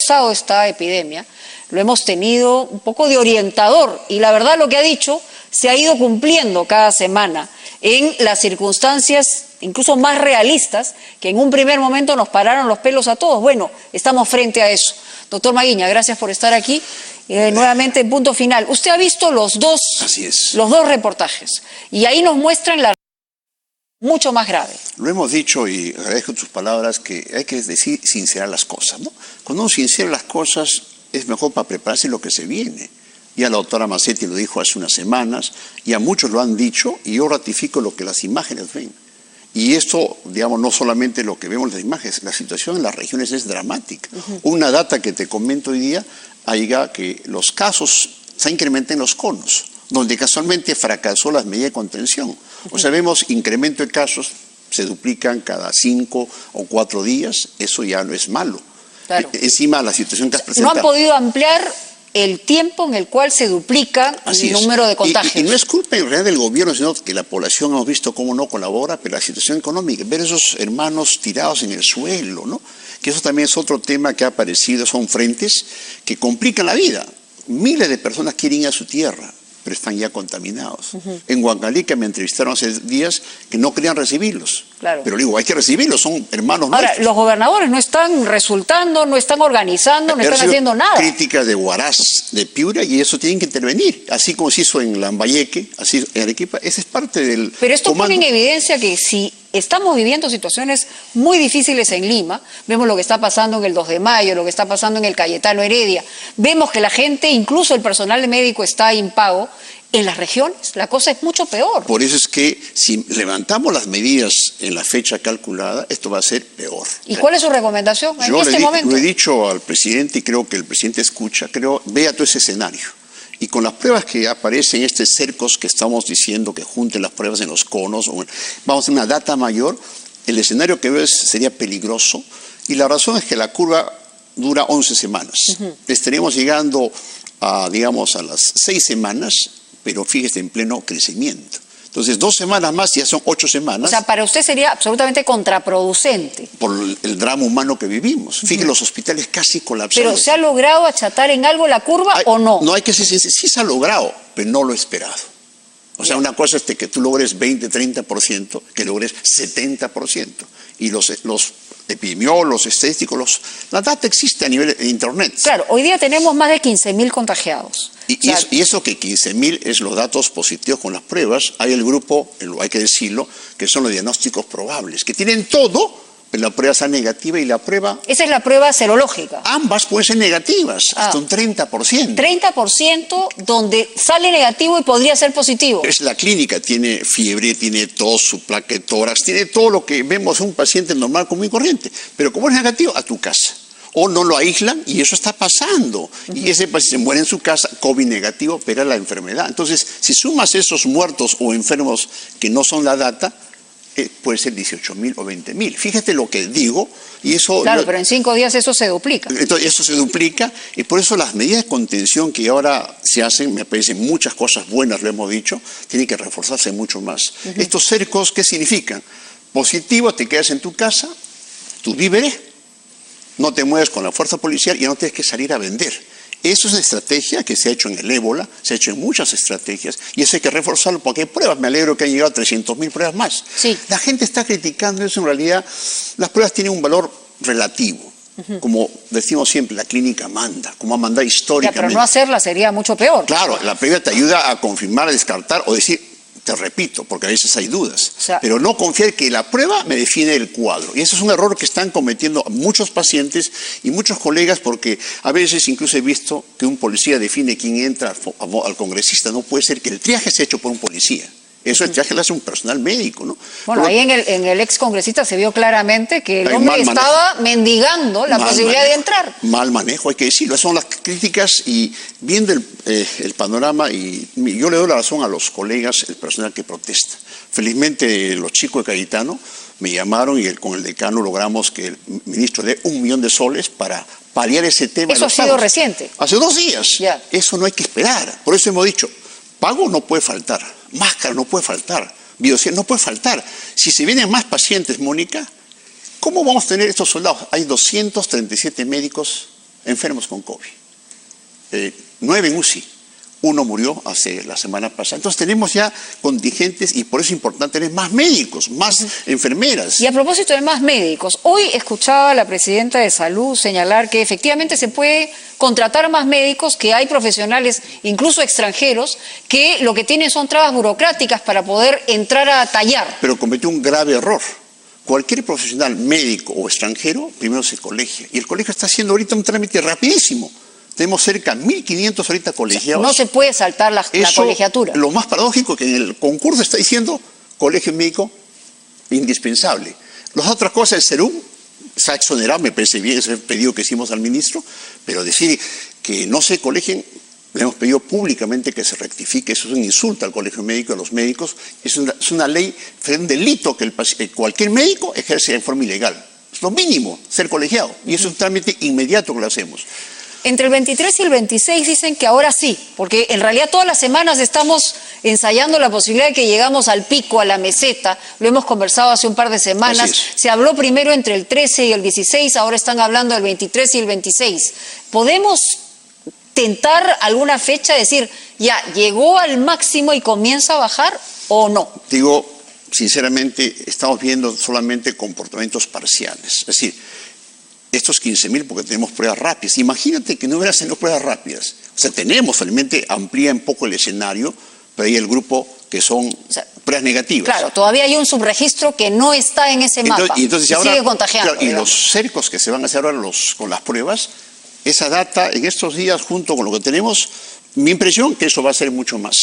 colapsado esta epidemia, lo hemos tenido un poco de orientador y la verdad lo que ha dicho se ha ido cumpliendo cada semana en las circunstancias incluso más realistas que en un primer momento nos pararon los pelos a todos. Bueno, estamos frente a eso. Doctor Maguiña, gracias por estar aquí. Nuevamente en Punto Final. Usted ha visto los dos reportajes y ahí nos muestran la mucho más grave. Lo hemos dicho y agradezco tus palabras que hay que decir sincerar las cosas, ¿no? Cuando uno sincera las cosas es mejor para prepararse lo que se viene. Ya la doctora Mazzetti lo dijo hace unas semanas, ya muchos lo han dicho y yo ratifico lo que las imágenes ven. Y esto, digamos, no solamente lo que vemos en las imágenes, la situación en las regiones es dramática. Una data que te comento hoy día, llega que los casos se incrementan en los conos, donde casualmente fracasó las medidas de contención. O sea, vemos incremento de casos, se duplican cada 5 o 4 días, eso ya no es malo. Claro. Encima la situación que has presentado. No han podido ampliar el tiempo en el cual se duplica el número de contagios. Y no es culpa en realidad del gobierno, sino que la población hemos visto cómo no colabora, pero la situación económica, ver esos hermanos tirados en el suelo, ¿no? Que eso también es otro tema que ha aparecido, son frentes que complican la vida. Miles de personas quieren ir a su tierra, pero están ya contaminados. En Huancalica me entrevistaron hace días que no querían recibirlos. Claro. Pero digo, hay que recibirlos, son hermanos nuestros. Ahora, los gobernadores no están resultando, no están organizando, no están haciendo nada. Críticas de Huaraz, de Piura, y eso tienen que intervenir. Así como se hizo en Lambayeque, así en Arequipa, esa es parte del Pero esto comando. pone en evidencia que si estamos viviendo situaciones muy difíciles en Lima, vemos lo que está pasando en el 2 de Mayo, lo que está pasando en el Cayetano Heredia, vemos que la gente, incluso el personal médico está impago, en las regiones la cosa es mucho peor. Por eso es que si levantamos las medidas en la fecha calculada, esto va a ser peor. ¿Y cuál es su recomendación en este momento? Lo he dicho al presidente y creo que el presidente escucha, vea todo ese escenario. Y con las pruebas que aparecen, cercos que estamos diciendo que junten las pruebas en los conos, vamos a tener una data mayor, el escenario que veo sería peligroso y la razón es que la curva dura 11 semanas. Estaríamos llegando a, digamos, a las 6 semanas, pero fíjese, en pleno crecimiento. Entonces, 2 semanas más ya son 8 semanas. O sea, para usted sería absolutamente contraproducente. Por el drama humano que vivimos. Fíjese, los hospitales casi colapsados. ¿Pero se ha logrado achatar en algo la curva o no? No hay que ser sincero, sí se ha logrado, pero no lo esperado. O sea, una cosa es que tú logres 20, 30%, que logres 70%. Y los epidemiólogos, estadísticos, la data existe a nivel de internet. Claro, hoy día tenemos más de 15.000 contagiados. Y eso que 15.000 es los datos positivos con las pruebas, hay el grupo, hay que decirlo, que son los diagnósticos probables, que tienen todo, pero la prueba está negativa y la prueba... Esa es la prueba serológica. Ambas pueden ser negativas, hasta un 30%. 30% donde sale negativo y podría ser positivo. Es la clínica, tiene fiebre, tiene tos, su placa de tórax, tiene todo lo que vemos en un paciente normal, común y corriente. Pero como es negativo, a tu casa. O no lo aíslan y eso está pasando. Y ese paciente muere en su casa, COVID negativo, pero la enfermedad. Entonces, si sumas esos muertos o enfermos que no son la data, puede ser 18.000 o 20.000. Fíjate lo que digo. Y eso, claro, pero en 5 días eso se duplica. Entonces, eso se duplica y por eso las medidas de contención que ahora se hacen, me parecen muchas cosas buenas, lo hemos dicho, tienen que reforzarse mucho más. Estos cercos, ¿qué significan? Positivo, te quedas en tu casa, tus víveres, no te mueves con la fuerza policial y no tienes que salir a vender. Eso es una estrategia que se ha hecho en el ébola, se ha hecho en muchas estrategias y eso hay que reforzarlo porque hay pruebas. Me alegro que han llegado a 300.000 pruebas más. Sí. La gente está criticando eso, en realidad las pruebas tienen un valor relativo. Como decimos siempre, la clínica manda, como ha mandado históricamente. Ya, pero no hacerla sería mucho peor. Claro, la prueba te ayuda a confirmar, a descartar o decir... Te repito, porque a veces hay dudas, pero no confiar que la prueba me define el cuadro. Y eso es un error que están cometiendo muchos pacientes y muchos colegas, porque a veces incluso he visto que un policía define quién entra al congresista. No puede ser que el triaje sea hecho por un policía. Eso el triaje lo hace un personal médico, ¿no? Bueno, ahí en el ex congresista se vio claramente que el hombre estaba mendigando la posibilidad de entrar. Mal manejo, hay que decirlo. Esas son las críticas y viendo el panorama, y yo le doy la razón a los colegas, el personal que protesta. Felizmente los chicos de Cayetano me llamaron y con el decano logramos que el ministro dé 1 millón de soles para paliar ese tema. Eso ha sido reciente. Hace 2 días. Ya. Eso no hay que esperar. Por eso hemos dicho, pago no puede faltar. Máscara no puede faltar, biocía no puede faltar. Si se vienen más pacientes, Mónica, ¿cómo vamos a tener estos soldados? Hay 237 médicos enfermos con COVID. 9 en UCI. 1 murió hace la semana pasada. Entonces tenemos ya contingentes y por eso es importante tener más médicos, más enfermeras. Y a propósito de más médicos, hoy escuchaba a la presidenta de Salud señalar que efectivamente se puede contratar más médicos, que hay profesionales, incluso extranjeros, que lo que tienen son trabas burocráticas para poder entrar a tallar. Pero cometió un grave error. Cualquier profesional médico o extranjero primero se colegia. Y el colegio está haciendo ahorita un trámite rapidísimo. Tenemos cerca de 1.500 ahorita colegiados. No se puede saltar la colegiatura. Lo más paradójico es que en el concurso está diciendo colegio médico indispensable. Las otras cosas, el SERUM se ha exonerado, me parece bien ese pedido que hicimos al ministro, pero decir que no se colegien, le hemos pedido públicamente que se rectifique. Eso es un insulto al colegio médico, a los médicos. Es una ley, un delito que cualquier médico ejerce de forma ilegal. Es lo mínimo, ser colegiado. Y eso es un trámite inmediato que lo hacemos. Entre el 23 y el 26 dicen que ahora sí, porque en realidad todas las semanas estamos ensayando la posibilidad de que llegamos al pico, a la meseta. Lo hemos conversado hace un par de semanas. Se habló primero entre el 13 y el 16, ahora están hablando del 23 y el 26. ¿Podemos tentar alguna fecha, decir, ya llegó al máximo y comienza a bajar o no? Digo, sinceramente, estamos viendo solamente comportamientos parciales. Es decir, estos 15.000 porque tenemos pruebas rápidas. Imagínate que no hubieras tenido pruebas rápidas. O sea, tenemos, realmente amplía un poco el escenario, pero hay el grupo que son pruebas negativas. Claro, todavía hay un subregistro que no está en ese mapa y ahora, sigue contagiando. Claro, y los cercos que se van a hacer ahora con las pruebas, esa data en estos días junto con lo que tenemos, mi impresión que eso va a ser mucho más.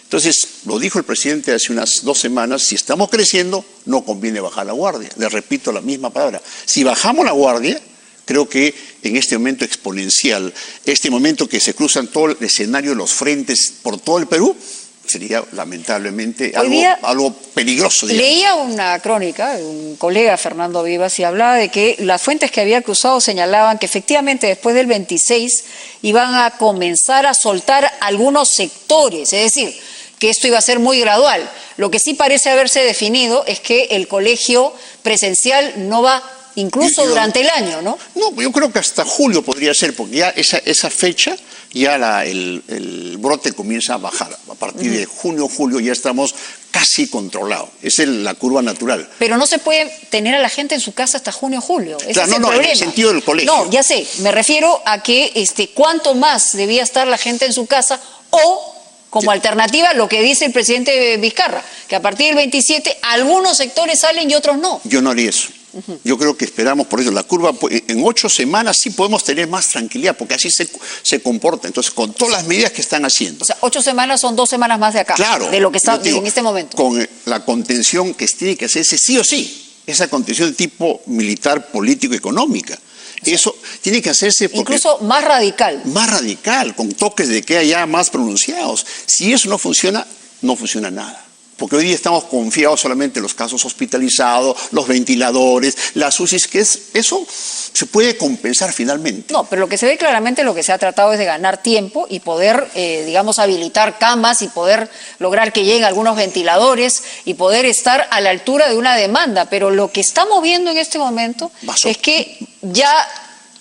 Entonces, lo dijo el presidente hace unas 2 semanas, si estamos creciendo, no conviene bajar la guardia. Le repito la misma palabra. Si bajamos la guardia, creo que en este momento exponencial, este momento que se cruzan todo el escenario de los frentes por todo el Perú, sería lamentablemente algo peligroso. Digamos. Leía una crónica de un colega, Fernando Vivas, y hablaba de que las fuentes que había cruzado señalaban que efectivamente después del 26 iban a comenzar a soltar algunos sectores, es decir, que esto iba a ser muy gradual. Lo que sí parece haberse definido es que el colegio presencial no va incluso durante el año, ¿no? No, yo creo que hasta julio podría ser, porque ya esa fecha, ya el brote comienza a bajar. A partir de junio, julio ya estamos casi controlados. Esa es la curva natural. Pero no se puede tener a la gente en su casa hasta junio, julio. Ese claro, es el problema. En el sentido del colegio. No, ya sé. Me refiero a que cuánto más debía estar la gente en su casa o... Como alternativa, lo que dice el presidente Vizcarra, que a partir del 27 algunos sectores salen y otros no. Yo no haría eso. Yo creo que esperamos, por eso la curva, en 8 semanas sí podemos tener más tranquilidad, porque así se comporta. Entonces, con todas las medidas que están haciendo. O sea, 8 semanas son 2 semanas más de acá, claro, de lo que está en este momento. Con la contención que tiene que hacerse sí o sí, esa contención de tipo militar, político, económica. Eso tiene que hacerse porque, incluso más radical. Más radical, con toques de queda ya más pronunciados. Si eso no funciona, no funciona nada. Porque hoy día estamos confiados solamente en los casos hospitalizados, los ventiladores, las UCIs, que eso se puede compensar finalmente. No, pero lo que se ve claramente, lo que se ha tratado es de ganar tiempo y poder, habilitar camas y poder lograr que lleguen algunos ventiladores y poder estar a la altura de una demanda. Pero lo que estamos viendo en este momento es que ya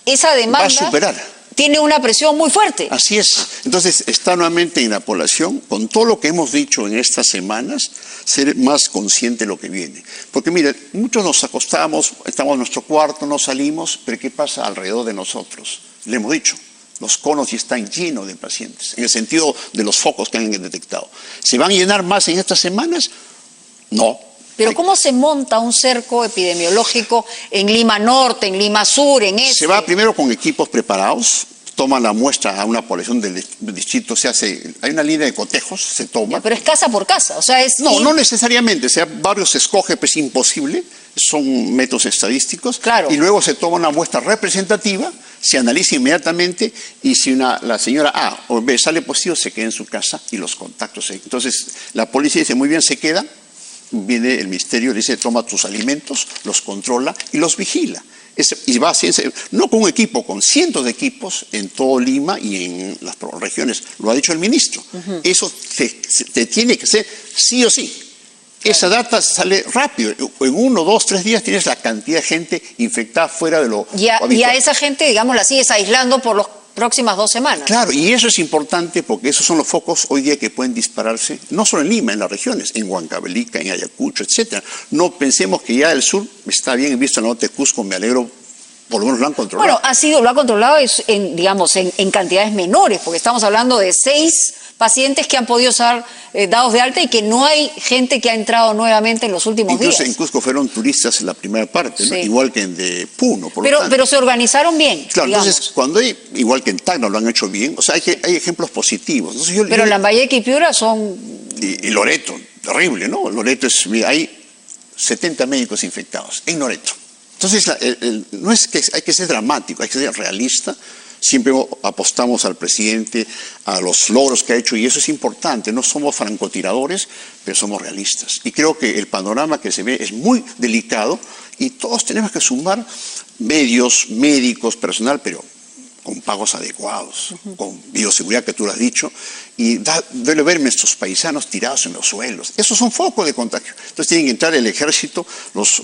esa demanda va a superar. Tiene una presión muy fuerte. Así es. Entonces, está nuevamente en la población, con todo lo que hemos dicho en estas semanas, ser más consciente de lo que viene. Porque, mire, muchos nos acostamos, estamos en nuestro cuarto, no salimos, pero ¿qué pasa alrededor de nosotros? Le hemos dicho, los conos ya están llenos de pacientes, en el sentido de los focos que han detectado. ¿Se van a llenar más en estas semanas? No. Pero ¿cómo se monta un cerco epidemiológico en Lima Norte, en Lima Sur, en este? Se va primero con equipos preparados, toman la muestra a una población del distrito, hay una línea de cotejos, se toma. Pero es casa por casa, o sea, es... No necesariamente, varios se escoge, pues es imposible, son métodos estadísticos. Claro. Y luego se toma una muestra representativa, se analiza inmediatamente y si la señora A o B sale positivo, se queda en su casa y los contactos. Entonces, la policía dice, muy bien, se queda. Viene el ministerio, le dice, toma tus alimentos, los controla y los vigila. Y va no con un equipo, con cientos de equipos en todo Lima y en las regiones. Lo ha dicho el ministro. Eso te tiene que ser sí o sí. Esa data sale rápido. En 1, 2, 3 días tienes la cantidad de gente infectada fuera de lo habitual. Y a esa gente, digamos, la sigues aislando por las próximas 2 semanas. Claro, y eso es importante porque esos son los focos hoy día que pueden dispararse, no solo en Lima, en las regiones, en Huancavelica, en Ayacucho, etcétera. No pensemos que ya el sur está bien visto en el norte de Cusco, me alegro. Por lo menos lo han controlado. Bueno, lo ha controlado en cantidades menores, porque estamos hablando de 6 pacientes que han podido ser dados de alta y que no hay gente que ha entrado nuevamente en los últimos días. Incluso en Cusco fueron turistas en la primera parte, ¿no? Igual que en de Puno. Pero se organizaron bien. Claro, digamos. Entonces cuando igual que en Tacna lo han hecho bien, o sea, hay ejemplos positivos. Entonces, pero Lambayeque y Piura son... Y Loreto, terrible, ¿no? Loreto hay 70 médicos infectados en Loreto. Entonces, no es que hay que ser dramático, hay que ser realista. Siempre apostamos al presidente, a los logros que ha hecho, y eso es importante. No somos francotiradores, pero somos realistas. Y creo que el panorama que se ve es muy delicado y todos tenemos que sumar medios, médicos, personal, pero con pagos adecuados, con bioseguridad que tú lo has dicho, y debe ver nuestros paisanos tirados en los suelos. Esos son focos de contagio. Entonces tienen que entrar el ejército, los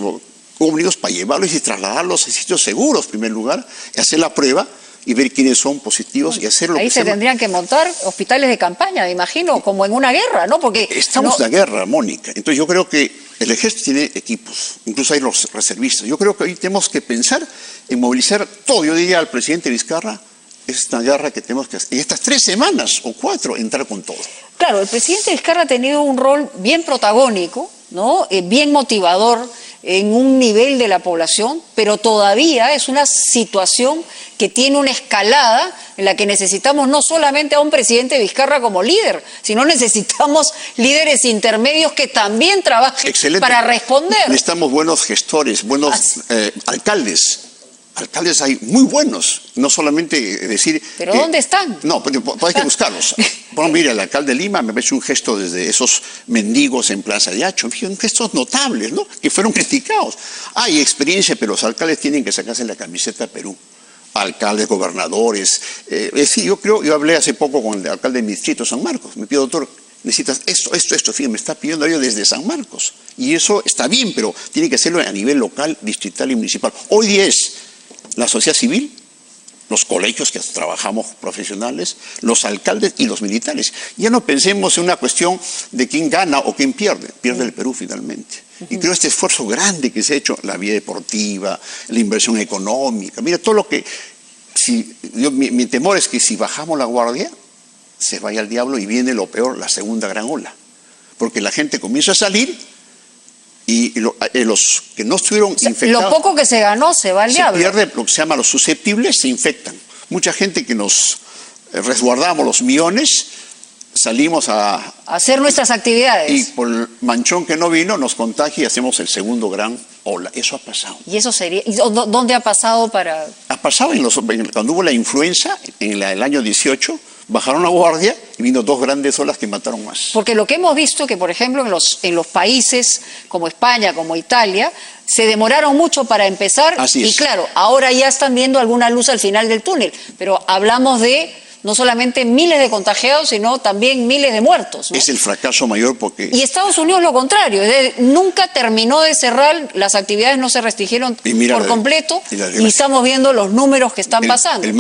ómnibus para llevarlos y trasladarlos a sitios seguros, en primer lugar, y hacer la prueba y ver quiénes son positivos y hacer lo ahí que se tendrían que montar hospitales de campaña, me imagino, como en una guerra, ¿no? Porque estamos en la guerra, Mónica. Entonces yo creo que el ejército tiene equipos, incluso hay los reservistas. Yo creo que hoy tenemos que pensar en movilizar todo. Yo diría al presidente Vizcarra, es una guerra que tenemos que hacer. En estas 3 semanas o 4, entrar con todo. Claro, el presidente Vizcarra ha tenido un rol bien protagónico, ¿no? Bien motivador en un nivel de la población, pero todavía es una situación que tiene una escalada en la que necesitamos no solamente a un presidente Vizcarra como líder, sino necesitamos líderes intermedios que también trabajen para responder. Necesitamos buenos gestores, buenos alcaldes. Alcaldes hay muy buenos, no solamente decir... ¿Pero dónde están? No, pero hay que buscarlos. Bueno, mira, el alcalde de Lima me parece un gesto desde esos mendigos en Plaza de Hacho, gestos notables, ¿no? Que fueron criticados. Hay experiencia, pero los alcaldes tienen que sacarse la camiseta Perú. Alcaldes, gobernadores. Sí, yo hablé hace poco con el alcalde de mi distrito, San Marcos. Me pidió, doctor, necesitas esto. Fíjate, me está pidiendo yo desde San Marcos. Y eso está bien, pero tiene que hacerlo a nivel local, distrital y municipal. Hoy día es la sociedad civil, los colegios que trabajamos profesionales, los alcaldes y los militares. Ya no pensemos en una cuestión de quién gana o quién pierde. Pierde el Perú finalmente. Y creo este esfuerzo grande que se ha hecho, la vía deportiva, la inversión económica. Mira, todo lo que... mi temor es que si bajamos la guardia, se vaya al diablo y viene lo peor, la segunda gran ola. Porque la gente comienza a salir y los que no estuvieron infectados... Lo poco que se ganó se va al diablo. Se pierde lo que se llama los susceptibles, se infectan. Mucha gente que nos resguardamos los millones, salimos a hacer nuestras actividades. Y por el manchón que no vino, nos contagia y hacemos el segundo gran ola. Eso ha pasado. ¿Y eso sería? ¿Y dónde ha pasado para...? Ha pasado cuando hubo la influenza, en el año 18... bajaron la guardia y vino 2 grandes olas que mataron más. Porque lo que hemos visto que, por ejemplo, en los países como España, como Italia, se demoraron mucho para empezar. Así es. Y claro, ahora ya están viendo alguna luz al final del túnel. Pero hablamos de no solamente miles de contagiados, sino también miles de muertos, ¿no? Es el fracaso mayor porque... Y Estados Unidos lo contrario, nunca terminó de cerrar, las actividades no se restringieron por completo y estamos viendo los números que están pasando. La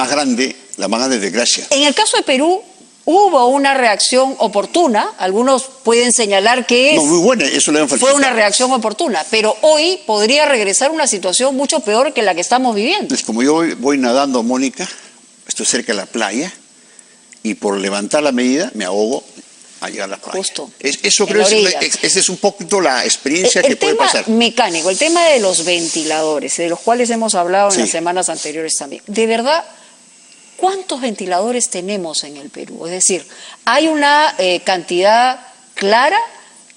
más grande desgracia. En el caso de Perú hubo una reacción oportuna, algunos pueden señalar que muy buena, eso le fue una reacción oportuna, pero hoy podría regresar una situación mucho peor que la que estamos viviendo. Pues como yo voy nadando, Mónica, estoy cerca de la playa, y por levantar la medida me ahogo a llegar a la playa. Justo. Eso creo que esa es un poquito la experiencia que puede pasar. El tema mecánico, el tema de los ventiladores, de los cuales hemos hablado en las semanas anteriores también. De verdad, ¿cuántos ventiladores tenemos en el Perú? Es decir, ¿hay una cantidad clara?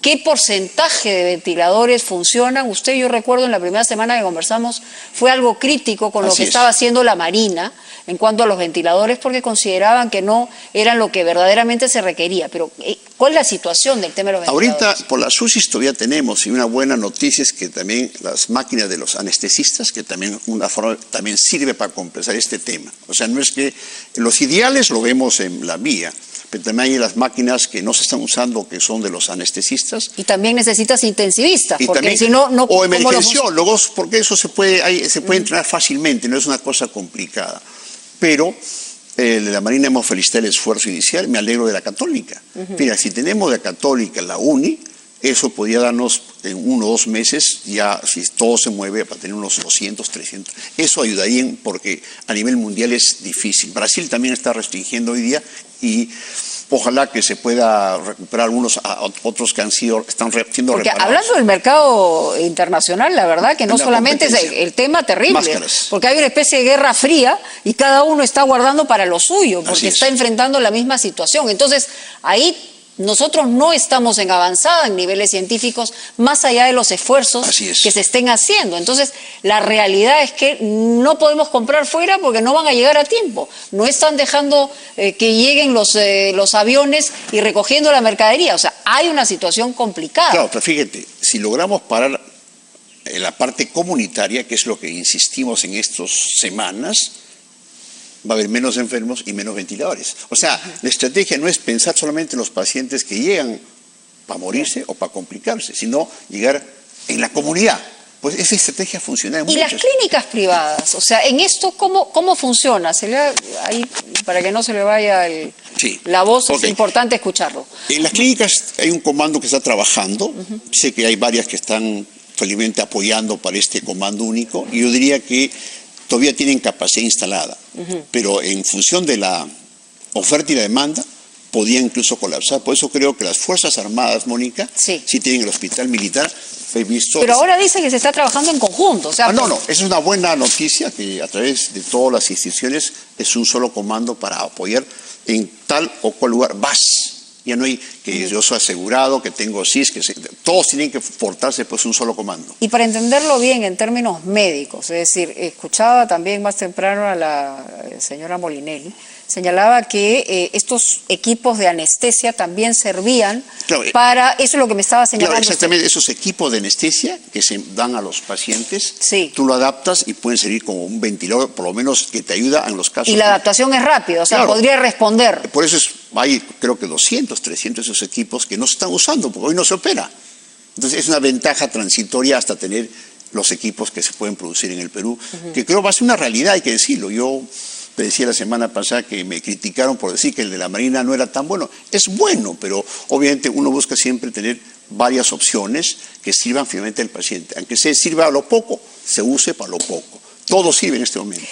¿Qué porcentaje de ventiladores funcionan? Yo recuerdo en la primera semana que conversamos, fue algo crítico con lo que estaba haciendo la Marina en cuanto a los ventiladores, porque consideraban que no eran lo que verdaderamente se requería. Pero ¿Cuál es la situación del tema de los ventiladores? Ahorita por las UCIs todavía tenemos, y una buena noticia es que también las máquinas de los anestesistas, que también una forma también sirve para compensar este tema. O sea, no es que los ideales lo vemos en la vía, pero también hay las máquinas que no se están usando, que son de los anestesistas. Y también necesitas intensivistas, Y porque también, si no, o emergenciólogos, porque eso se puede entrenar fácilmente, no es una cosa complicada. Pero de la Marina hemos felicitado el esfuerzo inicial, me alegro de la Católica. Mira, si tenemos de la Católica la UNI, eso podría darnos en 1 o 2 meses, ya si todo se mueve, para tener unos 200, 300. Eso ayudaría porque a nivel mundial es difícil. Brasil también está restringiendo hoy día y ojalá que se pueda recuperar algunos otros que están siendo porque reparados. Hablando del mercado internacional, la verdad que no solamente es el tema terrible, Máscaras. porque hay una especie de guerra fría y cada uno está guardando para lo suyo, porque está enfrentando la misma situación. Entonces, ahí nosotros no estamos en avanzada en niveles científicos, más allá de los esfuerzos que se estén haciendo. Entonces, la realidad es que no podemos comprar fuera porque no van a llegar a tiempo. No están dejando que lleguen los aviones y recogiendo la mercadería. O sea, hay una situación complicada. Claro, pero fíjate, si logramos parar en la parte comunitaria, que es lo que insistimos en estas semanas, va a haber menos enfermos y menos ventiladores. O sea, la estrategia no es pensar solamente en los pacientes que llegan para morirse o para complicarse, sino llegar en la comunidad. Pues esa estrategia funciona en muchas. ¿Y las clínicas privadas? O sea, en esto, ¿cómo funciona? Ahí, para que no se le vaya la voz, es importante escucharlo. En las clínicas hay un comando que está trabajando. Sé que hay varias que están felizmente apoyando para este comando único, y yo diría que todavía tienen capacidad instalada, pero en función de la oferta y la demanda, podía incluso colapsar. Por eso creo que las Fuerzas Armadas, Mónica, sí tienen el hospital militar, he visto... Pero ahora dice que se está trabajando en conjunto. O sea, no, esa es una buena noticia, que a través de todas las instituciones es un solo comando para apoyar en tal o cual lugar. Ya no hay que yo soy asegurado, que tengo CIS, todos tienen que portarse pues un solo comando. Y para entenderlo bien en términos médicos, es decir, escuchaba también más temprano a la señora Molinelli, señalaba que estos equipos de anestesia también servían para, eso es lo que me estaba señalando. Claro, exactamente, esos equipos de anestesia que se dan a los pacientes, tú lo adaptas y pueden servir como un ventilador, por lo menos que te ayuda en los casos. Y la adaptación es rápida, o sea, podría responder. Por eso hay creo que 200, 300 de esos equipos que no se están usando, porque hoy no se opera. Entonces es una ventaja transitoria hasta tener los equipos que se pueden producir en el Perú, que creo va a ser una realidad, hay que decirlo. Yo te decía la semana pasada que me criticaron por decir que el de la Marina no era tan bueno. Es bueno, pero obviamente uno busca siempre tener varias opciones que sirvan finalmente al paciente. Aunque se sirva a lo poco, se use para lo poco. Todo sirve en este momento.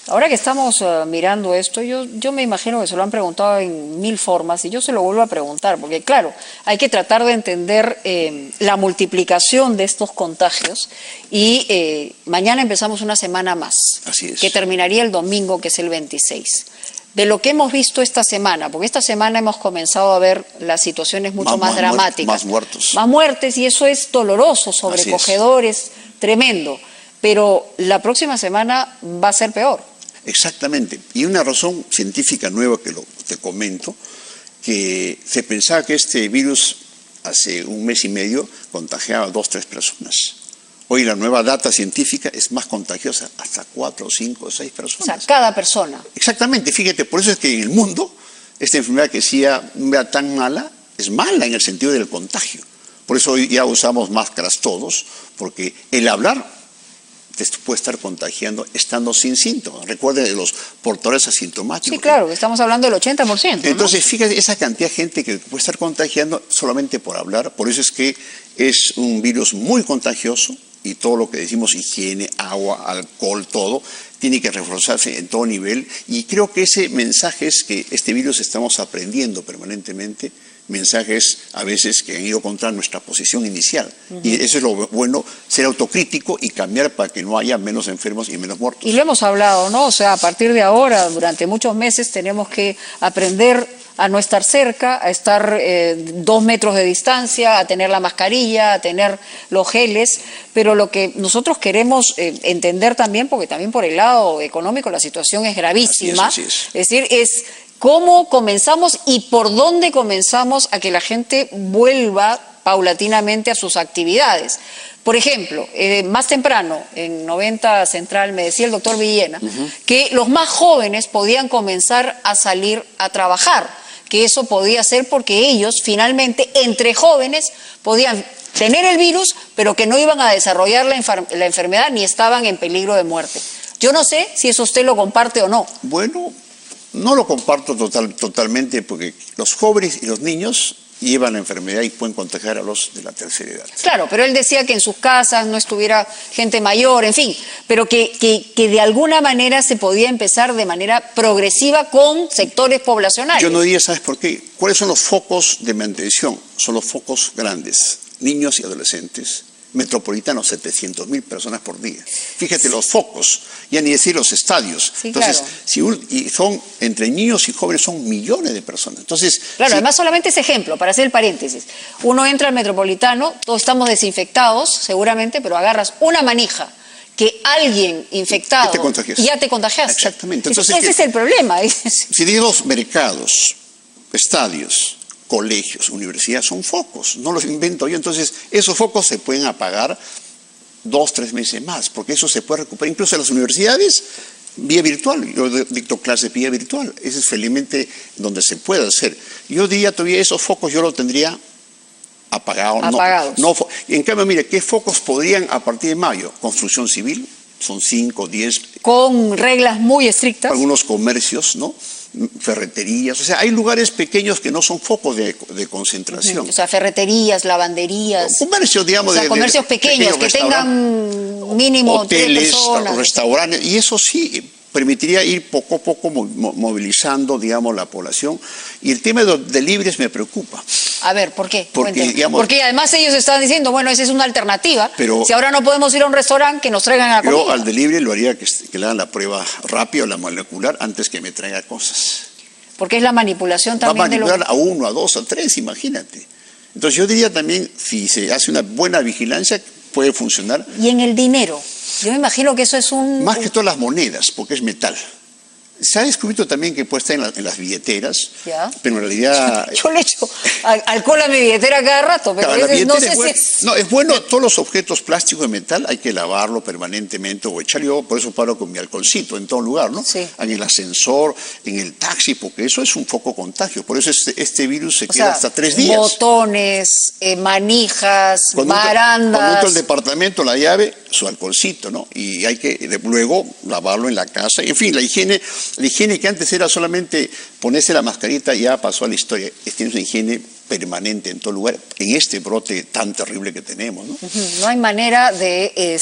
Ahora que estamos mirando esto, yo me imagino que se lo han preguntado en 1000 formas y yo se lo vuelvo a preguntar, porque claro, hay que tratar de entender la multiplicación de estos contagios y mañana empezamos una semana más, que terminaría el domingo, que es el 26. De lo que hemos visto esta semana, porque esta semana hemos comenzado a ver las situaciones mucho más dramáticas. Más muertos. Más muertes, y eso es doloroso, sobrecogedor, es tremendo, pero la próxima semana va a ser peor. Exactamente. Y una razón científica nueva que te comento, que se pensaba que este virus hace 1 mes y medio contagiaba a 2 o 3 personas. Hoy la nueva data científica es más contagiosa, hasta 4, 5, 6 personas. O sea, cada persona. Exactamente, fíjate, por eso es que en el mundo esta enfermedad que decía era tan mala, es mala en el sentido del contagio. Por eso hoy ya usamos máscaras todos, porque el hablar te puede estar contagiando estando sin síntomas. Recuerden de los portadores asintomáticos. Sí, claro, estamos hablando del 80%. Entonces, fíjate, esa cantidad de gente que puede estar contagiando solamente por hablar. Por eso es que es un virus muy contagioso, y todo lo que decimos, higiene, agua, alcohol, todo, tiene que reforzarse en todo nivel. Y creo que ese mensaje es que este virus estamos aprendiendo permanentemente, mensajes a veces que han ido contra nuestra posición inicial. Y eso es lo bueno, ser autocrítico y cambiar para que no haya menos enfermos y menos muertos. Y lo hemos hablado, ¿no? O sea, a partir de ahora, durante muchos meses, tenemos que aprender a no estar cerca, a estar 2 metros de distancia, a tener la mascarilla, a tener los geles, pero lo que nosotros queremos entender también, porque también por el lado económico la situación es gravísima, Así es. Es decir, es ¿Cómo comenzamos y por dónde comenzamos a que la gente vuelva paulatinamente a sus actividades? Por ejemplo, más temprano, en 90 Central, me decía el doctor Villena, que los más jóvenes podían comenzar a salir a trabajar, que eso podía ser porque ellos finalmente, entre jóvenes, podían tener el virus, pero que no iban a desarrollar la enfermedad ni estaban en peligro de muerte. Yo no sé si eso usted lo comparte o no. Bueno, no lo comparto totalmente porque los jóvenes y los niños llevan la enfermedad y pueden contagiar a los de la tercera edad. Claro, pero él decía que en sus casas no estuviera gente mayor, en fin, pero que de alguna manera se podía empezar de manera progresiva con sectores poblacionales. Yo no diría, ¿sabes por qué? ¿Cuáles son los focos de mantención? Son los focos grandes, niños y adolescentes, metropolitanos, 700.000 personas por día. Fíjate los focos, ya ni decir los estadios. Sí, entonces, claro. y son entre niños y jóvenes, son millones de personas. Entonces, claro, además solamente ese ejemplo, para hacer el paréntesis. Uno entra al metropolitano, todos estamos desinfectados, seguramente, pero agarras una manija que alguien infectado y ya te contagiaste. Exactamente. Entonces, ese es el problema. Si digo mercados, estadios, colegios, universidades, son focos, no los invento yo. Entonces, esos focos se pueden apagar 2, 3 meses más, porque eso se puede recuperar. Incluso en las universidades, vía virtual. Yo dicto clases vía virtual. Ese es felizmente donde se puede hacer. Yo diría todavía esos focos yo los tendría apagados. En cambio, mire, ¿qué focos podrían a partir de mayo? Construcción civil, son 5, 10. Con reglas muy estrictas. Algunos comercios, ¿no? Ferreterías, o sea, hay lugares pequeños que no son focos de concentración. O sea, ferreterías, lavanderías. Comercios, digamos, o sea, comercios pequeños que tengan mínimo hoteles, 3 personas. Restaurantes, y eso sí permitiría ir poco a poco movilizando, digamos, la población. Y el tema de los deliveries me preocupa. A ver, ¿por qué? Porque además ellos están diciendo, bueno, esa es una alternativa. Pero si ahora no podemos ir a un restaurante, que nos traigan la comida. Yo al delivery lo haría que le hagan la prueba rápida o la molecular antes que me traiga cosas. Porque es la manipulación también. Va a manipular a 1, a 2, a 3, imagínate. Entonces yo diría también, si se hace una buena vigilancia, puede funcionar. Y en el dinero, yo me imagino que eso es Más que todas las monedas, porque es metal. Se ha descubierto también que puede estar en las billeteras, ¿ya? Pero en realidad... Yo le echo alcohol a mi billetera cada rato, pero claro, no sé No, es bueno, todos los objetos plásticos de metal hay que lavarlo permanentemente o echar. Yo por eso paro con mi alcoholcito en todo lugar, ¿no? Sí. En el ascensor, en el taxi, porque eso es un foco contagio. Por eso este virus se queda hasta 3 días. Botones, manijas, barandas. Cuando entra al departamento, la llave, su alcoholcito, ¿no? Y hay que luego lavarlo en la casa. En fin, la higiene que antes era solamente ponerse la mascarita ya pasó a la historia. Tiene una higiene permanente en todo lugar, en este brote tan terrible que tenemos, ¿no? No hay manera de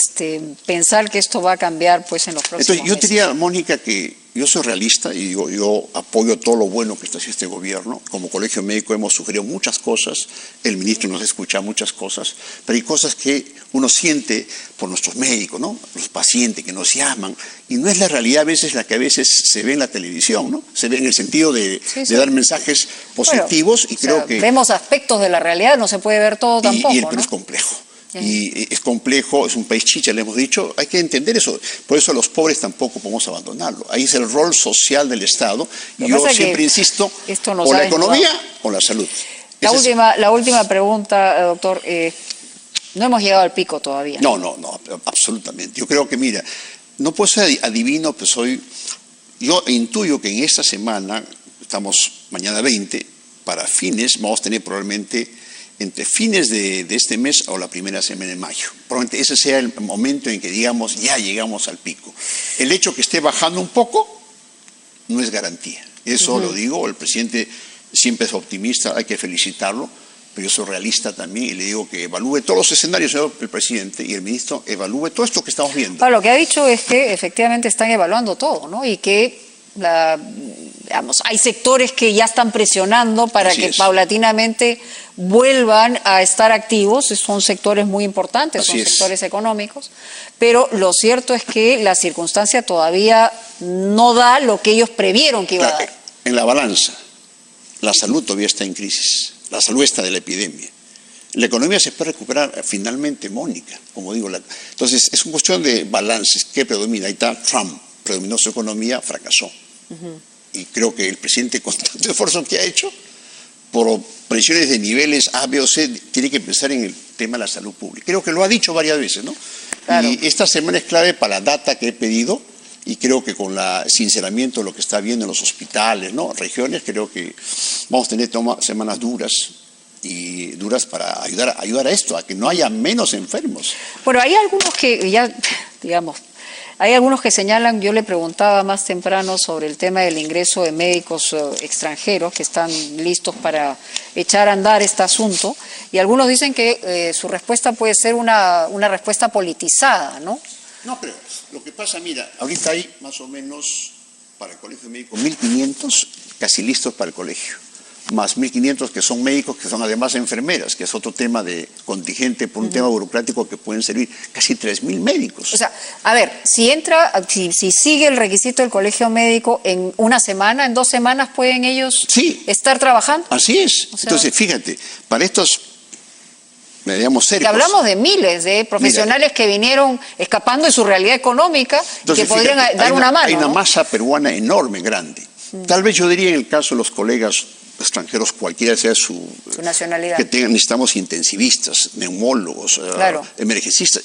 pensar que esto va a cambiar pues en los próximos Entonces, yo meses. diría, Mónica, que yo soy realista y digo, yo apoyo todo lo bueno que está haciendo este gobierno. Como Colegio Médico hemos sugerido muchas cosas, el ministro nos escucha muchas cosas, pero hay cosas que uno siente por nuestros médicos, ¿no? Los pacientes que nos llaman, y no es la realidad a veces la que a veces se ve en la televisión, ¿no? Se ve en el sentido de dar mensajes positivos, y creo que... Vemos aspectos de la realidad, no se puede ver todo tampoco, y el Perú ¿no? es complejo. Y es complejo, es un país chicha, le hemos dicho, hay que entender eso. Por eso a los pobres tampoco podemos abandonarlo. Ahí es el rol social del Estado. Y yo siempre insisto, o la economía o la salud. La última pregunta, doctor. No hemos llegado al pico todavía. No, absolutamente. Yo creo que, mira, no puedo ser adivino, pero yo intuyo que en esta semana, estamos mañana 20, para fines, vamos a tener probablemente entre fines de este mes o la primera semana de mayo. Probablemente ese sea el momento en que digamos ya llegamos al pico. El hecho que esté bajando un poco no es garantía. Eso lo digo, el presidente siempre es optimista, hay que felicitarlo, pero yo soy realista también y le digo que evalúe todos los escenarios, señor el presidente, y el ministro evalúe todo esto que estamos viendo. Bueno, lo que ha dicho es que efectivamente están evaluando todo, ¿no? Y que hay sectores que ya están presionando para que paulatinamente vuelvan a estar activos. Son sectores muy importantes, son sectores económicos, pero lo cierto es que la circunstancia todavía no da lo que ellos previeron que iba a dar. En la balanza, la salud todavía está en crisis, la salud está de la epidemia. La economía se puede recuperar finalmente, Mónica, como digo. Entonces, es una cuestión de balances. ¿Qué predomina? Ahí está Trump. Predominó su economía, fracasó. y creo que el presidente con tanto esfuerzo que ha hecho, por presiones de niveles A, B o C, tiene que pensar en el tema de la salud pública. Creo que lo ha dicho varias veces, ¿no? Claro. Y esta semana es clave para la data que he pedido, y creo que con el sinceramiento de lo que está viendo en los hospitales, ¿no? Regiones, creo que vamos a tener semanas duras, y duras para ayudar a esto, a que no haya menos enfermos. Bueno, hay algunos que ya, digamos, hay algunos que señalan, yo le preguntaba más temprano sobre el tema del ingreso de médicos extranjeros que están listos para echar a andar este asunto, y algunos dicen que su respuesta puede ser una respuesta politizada, ¿no? No creo. Lo que pasa, mira, ahorita hay más o menos para el Colegio Médico 1.500 casi listos para el colegio, más 1.500 que son médicos, que son además enfermeras, que es otro tema de contingente por un tema burocrático que pueden servir casi 3.000 médicos. O sea, a ver, si sigue el requisito del colegio médico, en una semana, en 2 semanas pueden ellos estar trabajando. Así es. O sea, entonces, fíjate, para estos, digamos, cercos, que hablamos de miles de profesionales que vinieron escapando de su realidad económica, entonces, que podrían dar una mano. Hay una masa peruana enorme, grande. Tal vez yo diría en el caso de los colegas extranjeros, cualquiera sea su nacionalidad, que necesitamos intensivistas, neumólogos, emergencistas,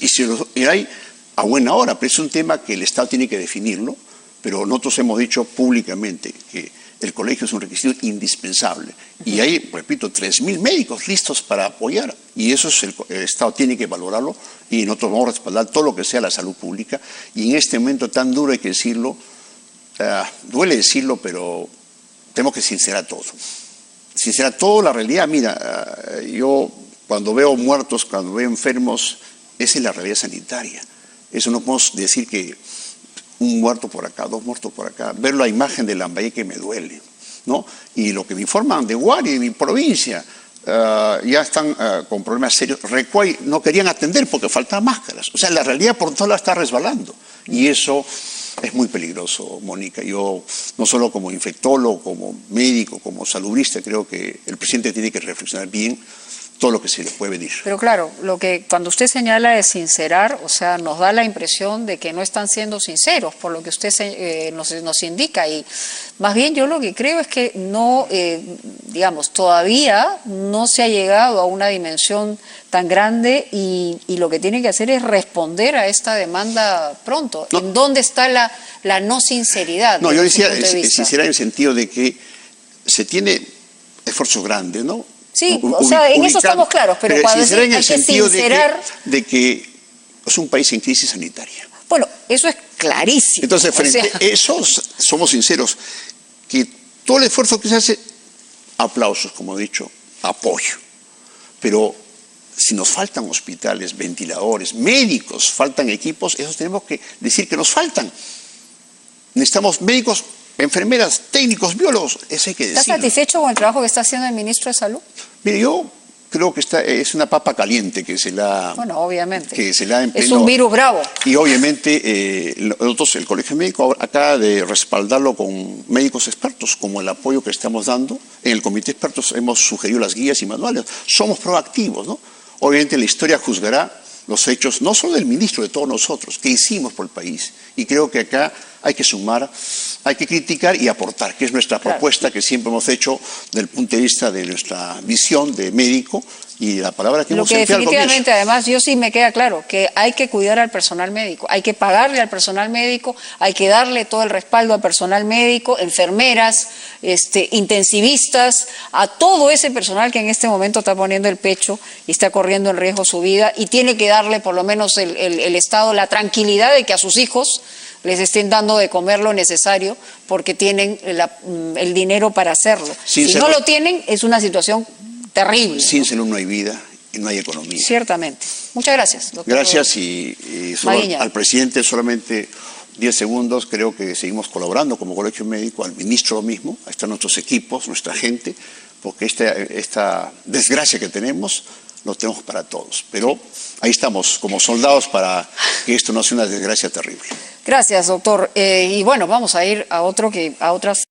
y hay a buena hora, pero es un tema que el Estado tiene que definirlo, pero nosotros hemos dicho públicamente que el colegio es un requisito indispensable, y hay, repito, 3.000 médicos listos para apoyar, y eso es el Estado tiene que valorarlo, y nosotros vamos a respaldar todo lo que sea la salud pública, y en este momento tan duro hay que decirlo, duele decirlo, pero tenemos que sincerar todo. Sincerar todo, la realidad. Mira, yo cuando veo muertos, cuando veo enfermos, esa es la realidad sanitaria. Eso no podemos decir que un muerto por acá, 2 muertos por acá. Ver la imagen de Lambayeque me duele, ¿no? Y lo que me informan de Huari, de mi provincia, ya están con problemas serios. Recuay no querían atender porque faltaban máscaras. O sea, la realidad por todas las está resbalando. Y eso es muy peligroso, Mónica. Yo, no solo como infectólogo, como médico, como salubrista, creo que el presidente tiene que reflexionar bien todo lo que se le puede venir. Pero claro, cuando usted señala de sincerar, o sea, nos da la impresión de que no están siendo sinceros, por lo que usted nos indica, y más bien yo lo que creo es que no, digamos, todavía no se ha llegado a una dimensión tan grande, y lo que tiene que hacer es responder a esta demanda pronto. No. ¿En dónde está la no sinceridad? No, yo decía sincera en el sentido de que se tiene esfuerzos grandes, ¿no? Sí, o sea, en eso estamos claros, pero cuando decir, hay que sincerar de que es un país en crisis sanitaria. Bueno, eso es clarísimo. Entonces, frente a eso, somos sinceros, que todo el esfuerzo que se hace, aplausos, como he dicho, apoyo. Pero si nos faltan hospitales, ventiladores, médicos, faltan equipos, esos tenemos que decir que nos faltan. Necesitamos médicos, enfermeras, técnicos, biólogos, eso hay que decirlo. ¿Está satisfecho con el trabajo que está haciendo el ministro de Salud? Mire, yo creo que es una papa caliente que se la... Bueno, obviamente. Que se la es un virus bravo. Y obviamente nosotros, el Colegio Médico, acaba de respaldarlo con médicos expertos, como el apoyo que estamos dando. En el Comité de Expertos hemos sugerido las guías y manuales. Somos proactivos, ¿no? Obviamente la historia juzgará los hechos, no solo del ministro, de todos nosotros, que hicimos por el país. Y creo que acá hay que sumar, hay que criticar y aportar, que es nuestra propuesta que siempre hemos hecho desde el punto de vista de nuestra visión de médico y la palabra que hemos empleado. Lo que definitivamente, además, yo sí me queda claro que hay que cuidar al personal médico, hay que pagarle al personal médico, hay que darle todo el respaldo al personal médico, enfermeras, intensivistas, a todo ese personal que en este momento está poniendo el pecho y está corriendo en riesgo su vida, y tiene que darle por lo menos el Estado la tranquilidad de que a sus hijos les estén dando de comer lo necesario porque tienen el dinero para hacerlo. Si no lo tienen, es una situación terrible. Sin salud no hay vida y no hay economía. Ciertamente. Muchas gracias, doctor. Gracias, y al presidente solamente 10 segundos. Creo que seguimos colaborando como Colegio Médico, al ministro lo mismo, ahí están nuestros equipos, nuestra gente, porque esta desgracia que tenemos, lo tenemos para todos. Pero ahí estamos como soldados para que esto no sea una desgracia terrible. Gracias, doctor. Y bueno, vamos a ir a otras